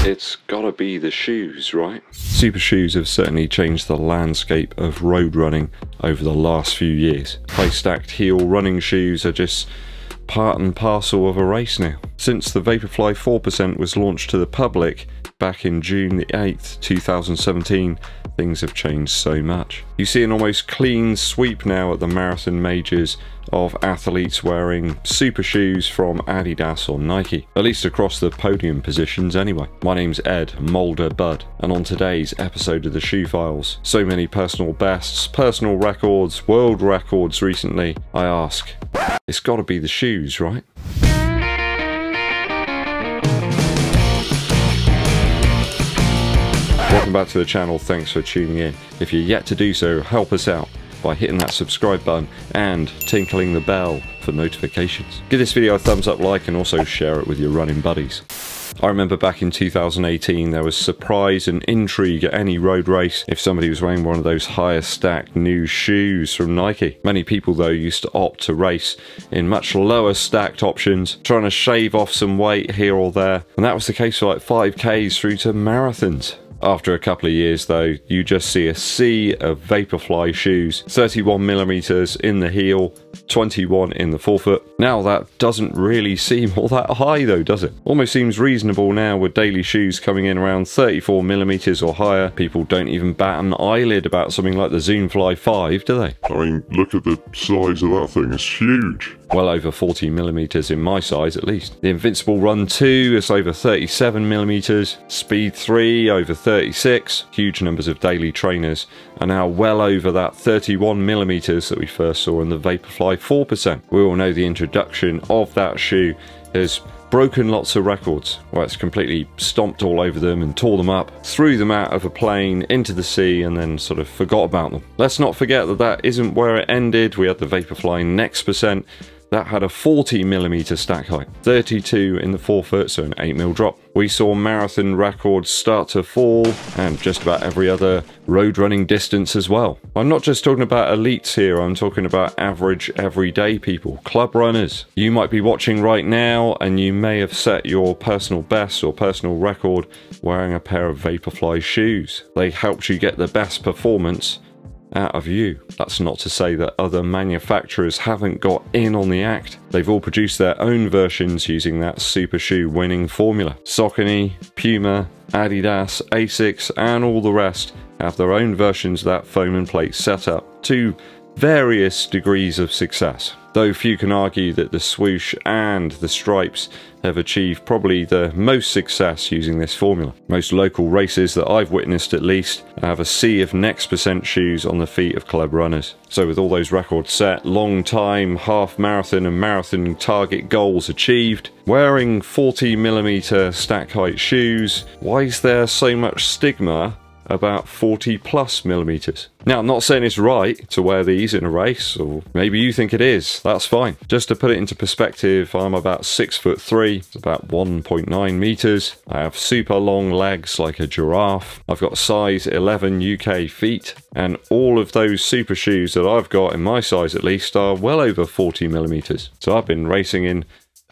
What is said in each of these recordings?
It's gotta be the shoes, right? Super shoes have certainly changed the landscape of road running over the last few years. High-stacked heel running shoes are just part and parcel of a race now. Since the Vaporfly 4% was launched to the public back in June the 8th, 2017, things have changed so much. You see an almost clean sweep now at the marathon majors of athletes wearing super shoes from ADIDAS or Nike, at least across the podium positions anyway. My name's EDDBUD, and on today's episode of the Shoe Files, so many personal bests, personal records, world records recently, I ask, it's gotta be the shoes, right? Welcome back to the channel, thanks for tuning in. If you're yet to do so, help us out by hitting that subscribe button and tinkling the bell for notifications. Give this video a thumbs up, like, and also share it with your running buddies. I remember back in 2018 there was surprise and intrigue at any road race if somebody was wearing one of those higher stacked new shoes from Nike. Many people though used to opt to race in much lower stacked options, trying to shave off some weight here or there, and that was the case for like 5Ks through to marathons. After a couple of years though, you just see a sea of Vaporfly shoes, 31mm in the heel, 21 in the forefoot. Now that doesn't really seem all that high though, does it? Almost seems reasonable now with daily shoes coming in around 34mm or higher. People don't even bat an eyelid about something like the Zoomfly 5, do they? I mean, look at the size of that thing, it's huge. Well over 40mm in my size at least. The Invincible Run 2 is over 37mm, Speed 3 over 36, huge numbers of daily trainers are now well over that 31mm that we first saw in the Vaporfly 4%. We all know the introduction of that shoe has broken lots of records, where it's completely stomped all over them and tore them up, threw them out of a plane into the sea and then sort of forgot about them. Let's not forget that that isn't where it ended. We had the Vaporfly Next percent. That had a 40mm stack height, 32 in the forefoot, so an 8mm drop. We saw marathon records start to fall, and just about every other road running distance as well. I'm not just talking about elites here, I'm talking about average, everyday people, club runners. You might be watching right now, and you may have set your personal best or personal record wearing a pair of Vaporfly shoes. They helped you get the best performance out of you. That's not to say that other manufacturers haven't got in on the act. They've all produced their own versions using that super shoe winning formula. Saucony, Puma, Adidas, Asics, and all the rest have their own versions of that foam and plate setup to various degrees of success. Though few can argue that the swoosh and the stripes have achieved probably the most success using this formula. Most local races that I've witnessed at least have a sea of Next percent shoes on the feet of club runners. So with all those records set, long time, half marathon and marathon target goals achieved, wearing 40mm stack height shoes, why is there so much stigma about 40+mm? Now, I'm not saying it's right to wear these in a race, or maybe you think it is, that's fine. Just to put it into perspective, I'm about 6'3", about 1.9 meters. I have super long legs like a giraffe. I've got size 11 UK feet, and all of those super shoes that I've got in my size at least are well over 40mm. So I've been racing in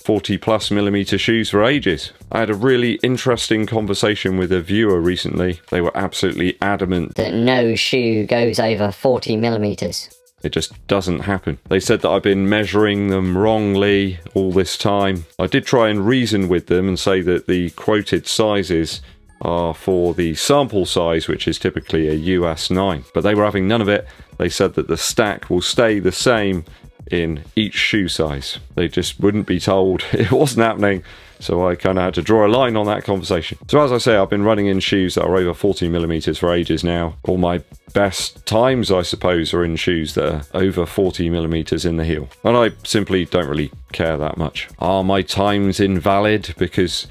40+mm shoes for ages. I had a really interesting conversation with a viewer recently. They were absolutely adamant that no shoe goes over 40mm. It just doesn't happen. They said that I've been measuring them wrongly all this time. I did try and reason with them and say that the quoted sizes are for the sample size, which is typically a US 9, but they were having none of it. They said that the stack will stay the same in each shoe size. They just wouldn't be told. It wasn't happening, so I kind of had to draw a line on that conversation. So as I say, I've been running in shoes that are over 40mm for ages now. All my best times, I suppose, are in shoes that are over 40mm in the heel, and I simply don't really care that much. Are my times invalid because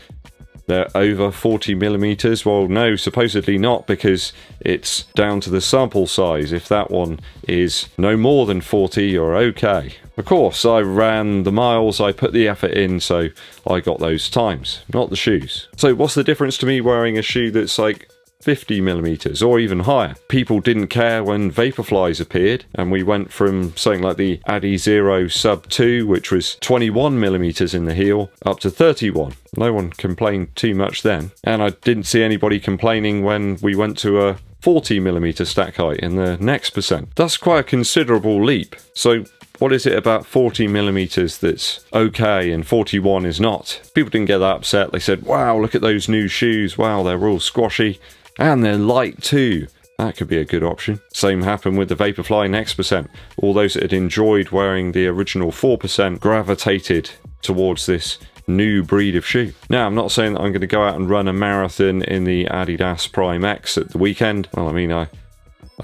they're over 40mm? Well, no, supposedly not, because it's down to the sample size. If that one is no more than 40, you're okay. Of course, I ran the miles, I put the effort in, so I got those times, not the shoes. So what's the difference to me wearing a shoe that's like 50mm or even higher. People didn't care when Vaporflies appeared, and we went from something like the ADIDAS Sub 2, which was 21mm in the heel, up to 31. No one complained too much then, and I didn't see anybody complaining when we went to a 40mm stack height in the next percent. That's quite a considerable leap. So what is it about 40mm that's okay and 41 is not? People didn't get that upset. They said, wow, look at those new shoes. Wow, they're all squashy and they're light too. That could be a good option. Same happened with the Vaporfly Next percent. All those that had enjoyed wearing the original 4% gravitated towards this new breed of shoe. Now, I'm not saying that I'm going to go out and run a marathon in the Adidas Prime X at the weekend. Well, I mean, I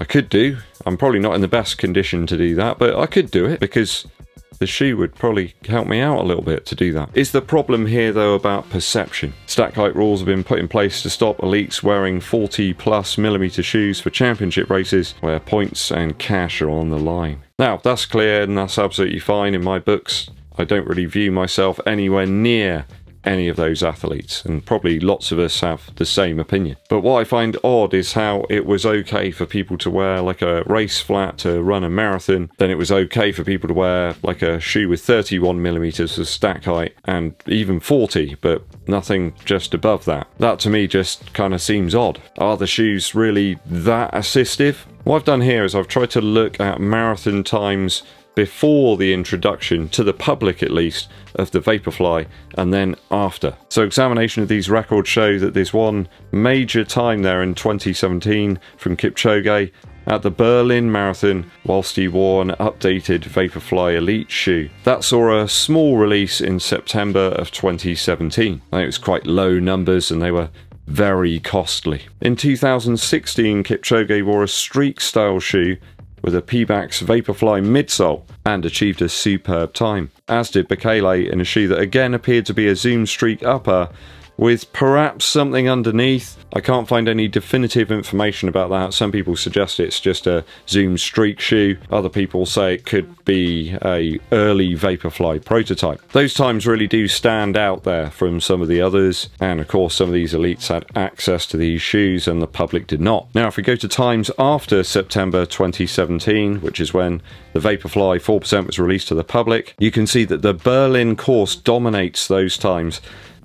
could do. I'm probably not in the best condition to do that, but I could do it because the shoe would probably help me out a little bit to do that. Is the problem here though about perception? Stack height rules have been put in place to stop elites wearing 40+mm shoes for championship races where points and cash are on the line. Now, that's clear and that's absolutely fine in my books. I don't really view myself anywhere near any of those athletes, and probably lots of us have the same opinion. But what I find odd is how it was okay for people to wear like a race flat to run a marathon, then it was okay for people to wear like a shoe with 31mm of stack height and even 40, but nothing just above that. That to me just kind of seems odd. Are the shoes really that assistive? What I've done here is I've tried to look at marathon times before the introduction, to the public at least, of the Vaporfly, and then after. So examination of these records show that there's one major time there in 2017 from Kipchoge at the Berlin Marathon whilst he wore an updated Vaporfly Elite shoe. That saw a small release in September of 2017. I think it was quite low numbers and they were very costly. In 2016, Kipchoge wore a streak style shoe with a Pebax Vaporfly midsole and achieved a superb time, as did Bekele in a shoe that again appeared to be a Zoom Streak upper with perhaps something underneath. I can't find any definitive information about that. Some people suggest it's just a Zoom Streak shoe. Other people say it could be a early Vaporfly prototype. Those times really do stand out there from some of the others, and of course some of these elites had access to these shoes and the public did not. Now if we go to times after September 2017, which is when the Vaporfly 4% was released to the public, you can see that the Berlin course dominates those times,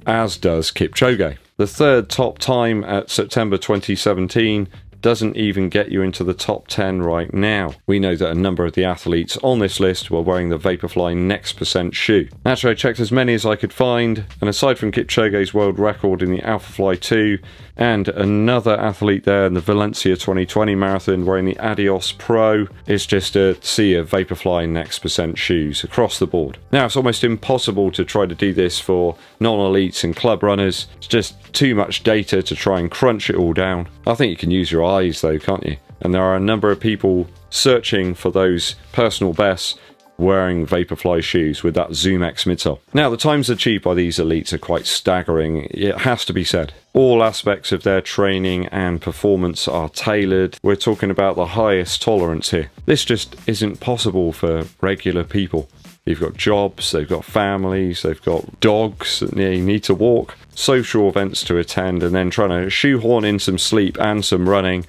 as does Kipchoge. The third top time at September 2017 doesn't even get you into the top 10 right now. We know that a number of the athletes on this list were wearing the Vaporfly Next percent shoe. Naturally, I checked as many as I could find, and aside from Kipchoge's world record in the Alphafly 2 and another athlete there in the Valencia 2020 marathon wearing the ADIDAS Pro, it's just a sea of Vaporfly Next percent shoes across the board. Now, it's almost impossible to try to do this for non-elites and club runners. It's just too much data to try and crunch it all down. I think you can use your eyes though, can't you? And there are a number of people searching for those personal bests wearing Vaporfly shoes with that Zoom X midsole. Now, the times achieved by these elites are quite staggering, it has to be said. All aspects of their training and performance are tailored. We're talking about the highest tolerance here. This just isn't possible for regular people. They've got jobs, they've got families, they've got dogs that they need to walk, social events to attend, and then trying to shoehorn in some sleep and some running.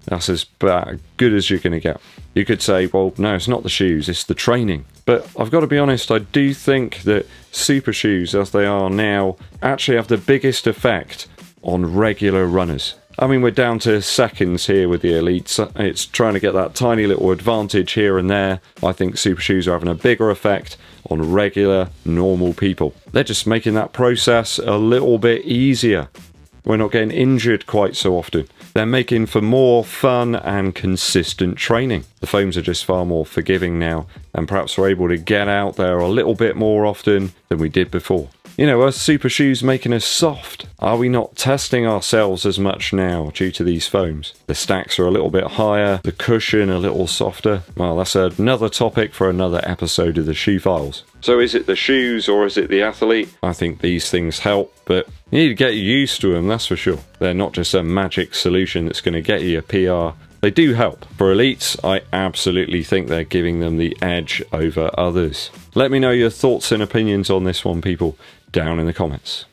That's as good as you're going to get. You could say, well, no, it's not the shoes, it's the training. But I've got to be honest, I do think that super shoes, as they are now, actually have the biggest effect on regular runners. I mean, we're down to seconds here with the elites. It's trying to get that tiny little advantage here and there. I think super shoes are having a bigger effect on regular, normal people. They're just making that process a little bit easier. We're not getting injured quite so often. They're making for more fun and consistent training. The foams are just far more forgiving now, and perhaps we're able to get out there a little bit more often than we did before. You know, are super shoes making us soft? Are we not testing ourselves as much now due to these foams? The stacks are a little bit higher, the cushion a little softer. Well, that's another topic for another episode of the Shoe Files. So is it the shoes or is it the athlete? I think these things help, but you need to get used to them, that's for sure. They're not just a magic solution that's going to get you a PR. They do help. For elites, I absolutely think they're giving them the edge over others. Let me know your thoughts and opinions on this one, people, down in the comments.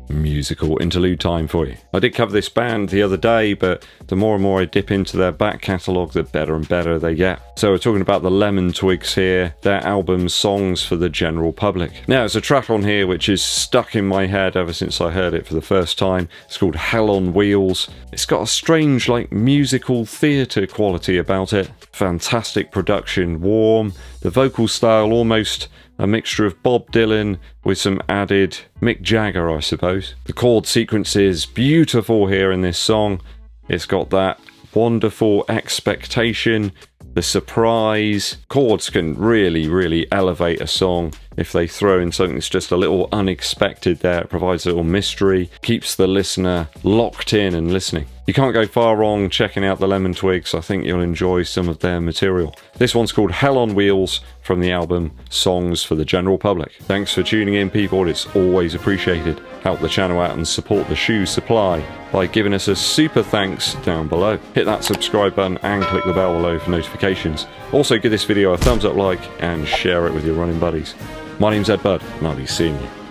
musical interlude time for you. I did cover this band the other day, but the more and more I dip into their back catalogue, the better and better they get. So we're talking about the Lemon Twigs here, their album Songs for the General Public. Now there's a track on here which is stuck in my head ever since I heard it for the first time. It's called Hell on Wheels. It's got a strange like musical theatre quality about it. Fantastic production, warm, the vocal style almost a mixture of Bob Dylan with some added Mick Jagger, I suppose. The chord sequence is beautiful here in this song. It's got that wonderful expectation, the surprise. Chords can really elevate a song if they throw in something that's just a little unexpected there. It provides a little mystery, keeps the listener locked in and listening. You can't go far wrong checking out the Lemon Twigs. I think you'll enjoy some of their material. This one's called Hell on Wheels from the album Songs for the General Public. Thanks for tuning in, people. It's always appreciated. Help the channel out and support the shoe supply by giving us a super thanks down below. Hit that subscribe button and click the bell below for notifications. Also give this video a thumbs up like and share it with your running buddies. My name's EDDBUD and I'll be seeing you